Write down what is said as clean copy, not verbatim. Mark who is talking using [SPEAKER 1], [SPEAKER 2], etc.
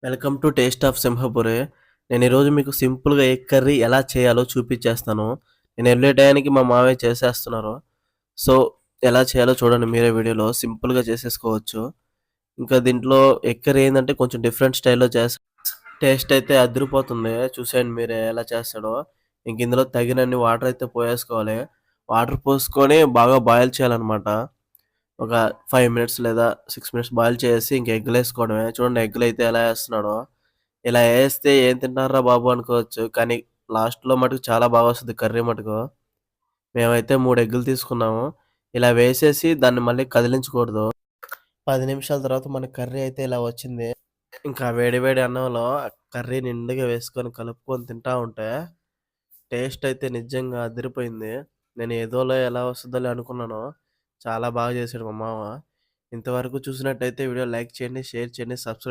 [SPEAKER 1] Welcome to taste of Simhapuri. నేను ఈరోజు మీకు సింపుల్‌గా ఎగ్ కర్రీ ఎలా చేయాలో చూపిచ్చేస్తాను. నేను ఎళ్ళే టయానికి మా మావయ్య చేసేస్తున్నారు. సో, ఎలా చేయాలో చూడండి మీరే వీడియోలో సింపుల్‌గా చేసేసుకోవచ్చు. ఇంకా దీంట్లో ఎగ్ కర్రీ ఏందంటే కొంచెం డిఫరెంట్ స్టైల్‌లో టేస్ట్ అయితే అదిరిపోతుంది. చూసేయండి మీరే ఎలా చేస్తాడో. ఇంక ఇందులో తగినన్ని వాటర్ అయితే పోయేసుకోవాలి. వాటర్ పోసుకొని బాగా బాయిల్ చేయాలనమాట. ఒక 5 మినిట్స్ లేదా 6 మినిట్స్ బాయిల్ చేసేసి ఇంక ఎగ్గులేసుకోవడమే. చూడండి ఎగ్గులైతే ఎలా ఏస్తున్నాడో. ఇలా ఏస్తే ఏం తింటున్నార్రా బాబు అనుకోవచ్చు. కానీ లాస్ట్‌లో మటుకు చాలా బాగా వస్తది కర్రీ మటుకు. మేమైతే 3 ఎగ్గులు తీసుకున్నాము. ఇలా వేసేసి దాన్ని మళ్ళీ కదిలించకూడదు. 10 నిమిషాల తర్వాత మన కర్రీ అయితే ఇలా వచ్చింది. ఇంకా వేడి వేడి అన్నంలో ఆ కర్రీ నిండుగా వేసుకొని కలుపుకొని తింటా ఉంటే టేస్ట్ అయితే నిజంగా అదిరిపోయింది. నేను ఏదోలా ఎలా వస్తదోలే అనుకున్నాను. చాలా బాగా చేశాడు మా మామ. ఇంతవరకు చూసినట్టయితే వీడియో లైక్ చేయండి, షేర్ చేయండి, సబ్స్క్రైబ్